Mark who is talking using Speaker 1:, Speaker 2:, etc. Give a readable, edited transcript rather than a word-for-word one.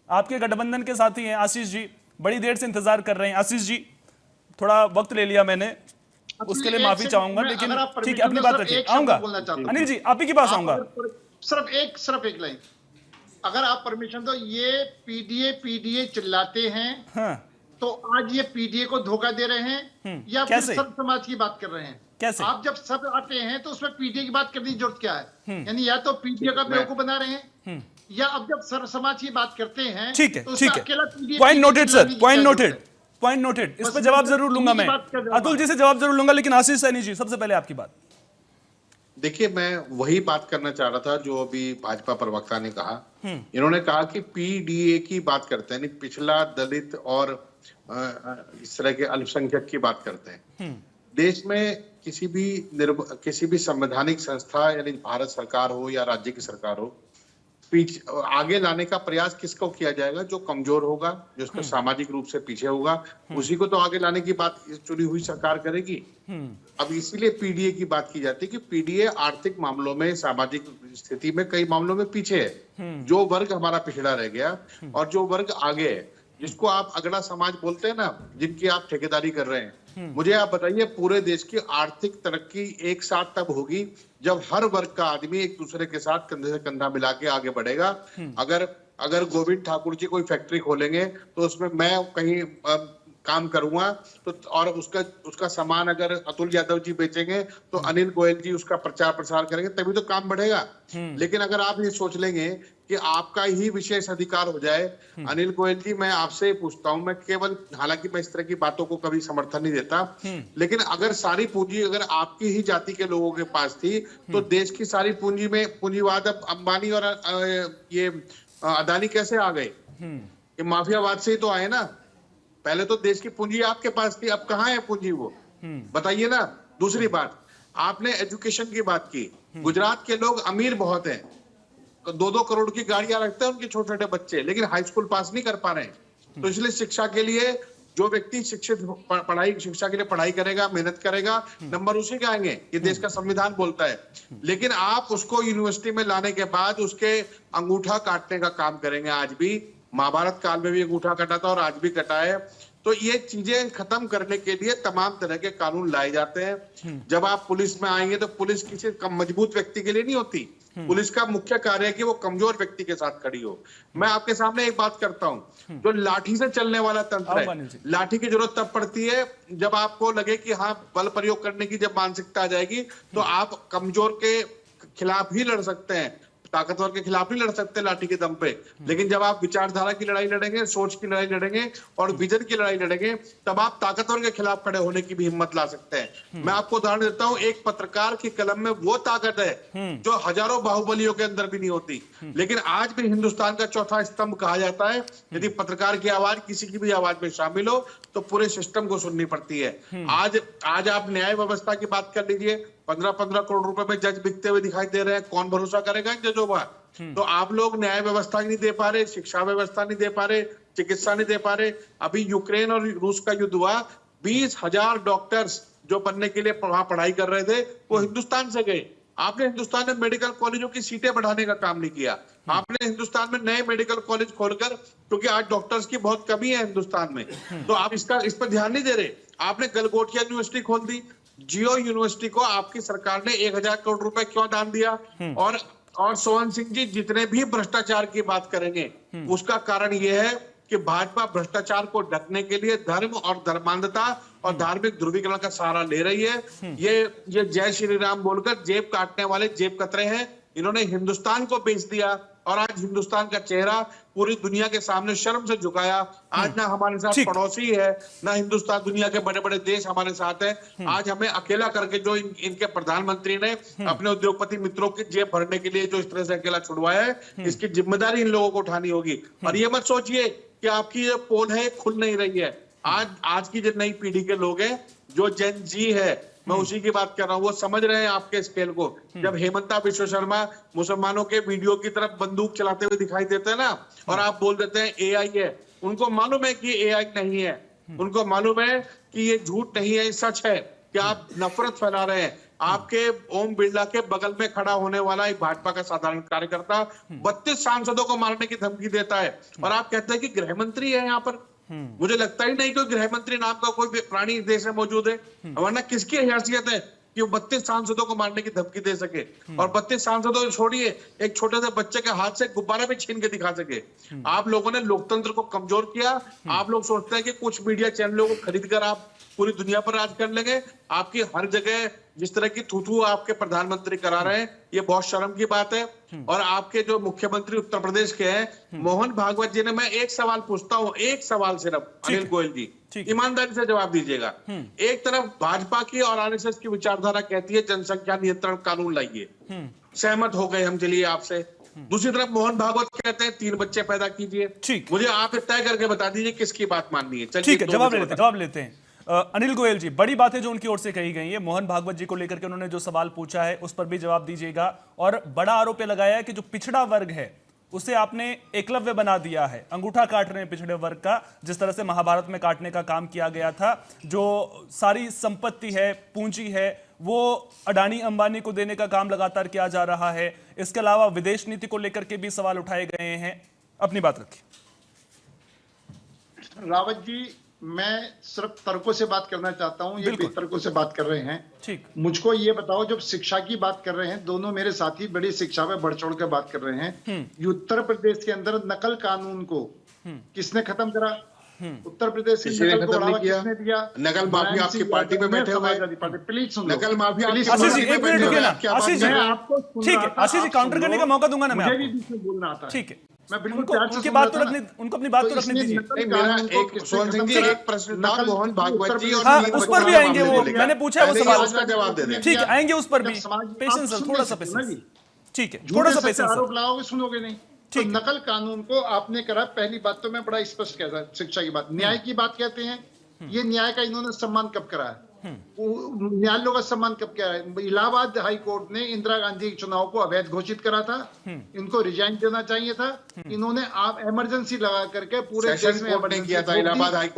Speaker 1: आपके गठबंधन के साथी हैं आशीष जी, बड़ी देर से इंतजार कर रहे हैं। आशीष जी, थोड़ा वक्त ले लिया मैंने, उसके लिए माफी चाहूंगा, लेकिन ठीक है, अपनी बात रखिए। आऊंगा अनिल जी, आप ही के पास आऊंगा।
Speaker 2: सिर्फ एक लाइन, अगर आप परमिशन दो, ये पीडीए चिल्लाते हैं,
Speaker 1: हाँ।
Speaker 2: तो आज ये पीडीए को धोखा दे रहे हैं या फिर सर्व समाज की बात कर रहे हैं?
Speaker 1: कैसे?
Speaker 2: आप जब सब आते हैं तो उसमें पीडीए की बात करने की जरूरत क्या है? यानी या तो पीडीए का बेवकूफ बना रहे हैं, या अब जब सर्व समाज की बात करते हैं,
Speaker 1: ठीक है,
Speaker 2: तो
Speaker 1: ठीक है,
Speaker 2: अकेला PDA.
Speaker 1: Point noted sir, point noted, point noted. इस पर जवाब जरूर लूंगा मैं, अतुल जी से जवाब जरूर लूंगा, लेकिन आशीष सैनी जी, सबसे पहले आपकी बात।
Speaker 3: देखिए, मैं वही बात करना चाह रहा था जो अभी भाजपा प्रवक्ता ने कहा। इन्होंने कहा कि पीडीए की बात करते हैं, पिछड़ा, दलित और इस तरह के अल्पसंख्यक की बात करते हैं। देश में किसी भी संवैधानिक संस्था, यानी भारत सरकार हो या राज्य की सरकार हो, आगे लाने का प्रयास किसको किया जाएगा? जो कमजोर होगा, जिसको सामाजिक रूप से पीछे होगा, उसी को तो आगे लाने की बात चुनी हुई सरकार करेगी। अब इसीलिए पीडीए की बात की जाती है कि पीडीए आर्थिक मामलों में, सामाजिक स्थिति में कई मामलों में पीछे है। जो वर्ग हमारा पिछड़ा रह गया और जो वर्ग आगे है, जिसको आप अगड़ा समाज बोलते हैं ना, जिनकी आप ठेकेदारी कर रहे हैं, मुझे आप बताइए, पूरे देश की आर्थिक तरक्की एक साथ तब होगी जब हर वर्ग का आदमी एक दूसरे के साथ कंधे से कंधा मिला के आगे बढ़ेगा। अगर गोविंद ठाकुर जी कोई फैक्ट्री खोलेंगे तो उसमें मैं कहीं काम करूंगा, तो और उसका सामान अगर अतुल यादव जी बेचेंगे तो अनिल गोयल जी उसका प्रचार प्रसार करेंगे, तभी तो काम बढ़ेगा। लेकिन अगर आप ये सोच लेंगे कि आपका ही विशेष अधिकार हो जाए, अनिल गोयल जी, मैं आपसे पूछता हूं, मैं केवल, हालांकि मैं इस तरह की बातों को कभी समर्थन नहीं देता, लेकिन अगर सारी पूंजी अगर आपकी ही जाति के लोगों के पास थी, तो देश की सारी पूंजी में पूंजीवाद, अब अंबानी और ये अदानी कैसे आ गए? ये माफियावाद से ही तो आए ना। पहले तो देश की पूंजी आपके पास थी, अब कहाँ है पूंजी? वो बताइए ना। दूसरी बात, आपने एजुकेशन की बात की। गुजरात के लोग अमीर बहुत हैं, 2-2 करोड़ की गाड़ियां रखते हैं उनके छोटे छोटे बच्चे, लेकिन हाई स्कूल पास नहीं कर पा रहे हैं। तो इसलिए शिक्षा के लिए जो व्यक्ति शिक्षा के लिए पढ़ाई करेगा, मेहनत करेगा, नंबर उसी के आएंगे, ये देश का संविधान बोलता है। लेकिन आप उसको यूनिवर्सिटी में लाने के बाद उसके अंगूठा काटने का काम करेंगे। आज भी महाभारत काल में भी अंगूठा कटा था और आज भी कटा है। तो ये चीजें खत्म करने के लिए तमाम तरह के कानून लाए जाते हैं। जब आप पुलिस में आएंगे तो पुलिस किसी कम मजबूत व्यक्ति के लिए नहीं होती। पुलिस का मुख्य कार्य है कि वो कमजोर व्यक्ति के साथ खड़ी हो। मैं आपके सामने एक बात करता हूं, जो लाठी से चलने वाला तंत्र है, लाठी की जरूरत तब पड़ती है जब आपको लगे कि हाँ, बल प्रयोग करने की जब मानसिकता आ जाएगी, तो आप कमजोर के खिलाफ ही लड़ सकते हैं, ताकतवर के खिलाफ नहीं लड़ सकते लाठी के दम पे। लेकिन जब आप विचारधारा की लड़ाई लड़ेंगे, सोच की लड़ाई लड़ेंगे और विजन की लड़ाई लड़ेंगे, तब आप ताकतवर के खिलाफ खड़े होने की भी हिम्मत ला सकते हैं। मैं आपको उदाहरण देता हूं, एक पत्रकार की कलम में वो ताकत है जो हजारों बाहुबलियों के अंदर भी नहीं होती। लेकिन आज भी हिंदुस्तान का चौथा स्तंभ कहा जाता है। यदि पत्रकार की आवाज किसी की भी आवाज में शामिल हो तो पूरे सिस्टम को सुननी पड़ती है। आज आप न्याय व्यवस्था की बात कर लीजिए, 15-15 करोड़ रुपए में जज बिकते हुए दिखाई दे रहे हैं। कौन भरोसा करेगा इन जजों पर? तो आप लोग न्याय व्यवस्था नहीं दे पा रहे, शिक्षा व्यवस्था नहीं दे पा रहे, चिकित्सा नहीं दे पा रहे। अभी यूक्रेन और रूस का युद्ध हुआ, 20,000 डॉक्टर्स जो बनने के लिए वहां पढ़ाई कर रहे थे, वो हिंदुस्तान से गए। आपने हिंदुस्तान में मेडिकल कॉलेजों की सीटें बढ़ाने का काम नहीं किया। आपने हिंदुस्तान में नए मेडिकल कॉलेज खोलकर, क्योंकि आज डॉक्टर्स की बहुत कमी है हिंदुस्तान में, तो आप इस पर ध्यान नहीं दे रहे। आपने गलगोटिया यूनिवर्सिटी खोल दी, जियो यूनिवर्सिटी को आपकी सरकार ने 1,000 करोड़ रुपए क्यों दान दिया? और सोहन सिंह जी, जितने भी भ्रष्टाचार की बात करेंगे, उसका कारण यह है कि भाजपा भ्रष्टाचार को ढकने के लिए धर्म और धर्मांधता और धार्मिक ध्रुवीकरण का सहारा ले रही है। ये जय श्री राम बोलकर जेब काटने वाले जेब कतरे हैं। इन्होंने हिंदुस्तान को बेच दिया और आज हिंदुस्तान का चेहरा पूरी दुनिया के सामने शर्म से झुकाया। आज ना हमारे साथ पड़ोसी है, ना हिंदुस्तान, दुनिया के बड़े बड़े देश हमारे साथ है। आज हमें अकेला करके जो इनके प्रधानमंत्री ने अपने उद्योगपति मित्रों की जेब भरने के लिए जो इस तरह से अकेला छुड़वाया है, इसकी जिम्मेदारी इन लोगों को उठानी होगी। और ये मत सोचिए कि आपकी ये पोल है खुल नहीं रही है। आज की जो नई पीढ़ी के लोग हैं, जो जेन जी है, मैं उसी की बात कर रहा हूँ, वो समझ रहे हैं आपके स्केल को। जब हेमंता विश्व शर्मा मुसलमानों के वीडियो की तरफ बंदूक चलाते हुए दिखाई देते हैं ना, और आप बोल देते हैं एआई है, उनको मालूम है कि एआई नहीं है। उनको मालूम है कि ये झूठ नहीं है, ये सच है कि आप नफरत फैला रहे हैं। आपके ओम बिरला के बगल में खड़ा होने वाला एक भाजपा का साधारण कार्यकर्ता 32 सांसदों को मारने की धमकी देता है, और आप कहते हैं कि गृह मंत्री है यहाँ पर। मुझे लगता ही नहीं कि गृह मंत्री नाम का कोई प्राणी देश में मौजूद है, वरना किसकी हैसियत है कि वो 32 सांसदों को मारने की धमकी दे सके, और 32 सांसदों को छोड़िए, एक छोटे से बच्चे के हाथ से गुब्बारा भी छीन के दिखा सके। आप लोगों ने लोकतंत्र को कमजोर किया। आप लोग सोचते हैं कि कुछ मीडिया चैनलों को खरीद कर आप पूरी दुनिया पर राज कर लेंगे। आपकी हर जगह जिस तरह की थू आपके प्रधानमंत्री करा रहे हैं, ये बहुत शर्म की बात है। और आपके जो मुख्यमंत्री उत्तर प्रदेश के हैं मोहन भागवत जी ने, मैं एक सवाल पूछता हूँ, एक सवाल सिर्फ, अनिल गोयल जी ईमानदारी से जवाब दीजिएगा। एक तरफ भाजपा की और आरएसएस की विचारधारा कहती है जनसंख्या नियंत्रण कानून लाइए, सहमत हो गए हम, चलिए आपसे। दूसरी तरफ मोहन भागवत कहते हैं 3 बच्चे पैदा कीजिए। मुझे आप तय करके बता दीजिए किसकी बात माननी है। चलिए
Speaker 1: ठीक है, जवाब लेते हैं। अनिल गोयल जी, बड़ी बातें जो उनकी ओर से कही गई है, मोहन भागवत जी को लेकर के उन्होंने जो सवाल पूछा है उस पर भी जवाब दीजिएगा। और बड़ा आरोप लगाया है कि जो पिछड़ा वर्ग है उसे आपने एकलव्य बना दिया है, अंगूठा काट रहे हैं पिछड़े वर्ग का, जिस तरह से महाभारत में काटने का काम किया गया था। जो सारी संपत्ति है, पूंजी है, वो अडानी अंबानी को देने का काम लगातार किया जा रहा है। इसके अलावा विदेश नीति को लेकर के भी सवाल उठाए गए हैं। अपनी बात रखिए।
Speaker 2: रावत जी, मैं सिर्फ तर्कों से बात करना चाहता हूं, ये बेतर्कों से बात कर रहे हैं।
Speaker 1: ठीक,
Speaker 2: मुझको ये बताओ, जब शिक्षा की बात कर रहे हैं, दोनों मेरे साथी बड़ी शिक्षा में बढ़ चढ़ कर बात कर रहे हैं। उत्तर प्रदेश के अंदर नकल कानून को किसने खत्म करा? उत्तर प्रदेश की नकल को बढ़ावा किसने दिया?
Speaker 3: नकल माफिया आपकी पार्टी में बैठे हुए हैं।
Speaker 2: प्लीज सुन लो,
Speaker 3: नकल माफिया
Speaker 1: आशीष जी एक मिनट रुकिए ना। आशीष जी,
Speaker 2: आपको
Speaker 1: ठीक है, आशीष जी काउंटर करने का मौका दूंगा ना मैं
Speaker 2: मुझे भी
Speaker 1: आपको।
Speaker 2: बीच में बोलना आता है।
Speaker 1: ठीक है,
Speaker 2: मैं बिल्कुल
Speaker 1: उनकी बात तो रखने, उनको अपनी बात तो रखने दीजिए।
Speaker 3: मेरा एक सोहन सिंह जी एक प्रश्न था मोहन भागवत जी, और
Speaker 1: हाँ, उस पर भी आएंगे, वो मैंने पूछा है वो सवाल,
Speaker 3: उसका जवाब दे दें।
Speaker 1: ठीक है, आएंगे उस पर भी। पेशेंस सर, थोड़ा सा पेशेंस, ठीक है, थोड़ा सा पेशेंस।
Speaker 2: आरोप लगाओगे, सुनोगे नहीं। तो नकल कानून को आपने करा। पहली बात तो मैं बड़ा स्पष्ट कहता हूं, शिक्षा की बात, न्याय की बात कहते हैं। ये न्याय का इन्होंने सम्मान कब करा है? न्यायालयों का सम्मान कब किया है? इलाहाबाद हाई कोर्ट ने इंदिरा गांधी चुनाव को अवैध घोषित करा था, इनको रिजाइन देना चाहिए था। इन्होंने आप इमरजेंसी लगा करके पूरे देश में
Speaker 3: किया था इलाहाबाद हाई कोर्ट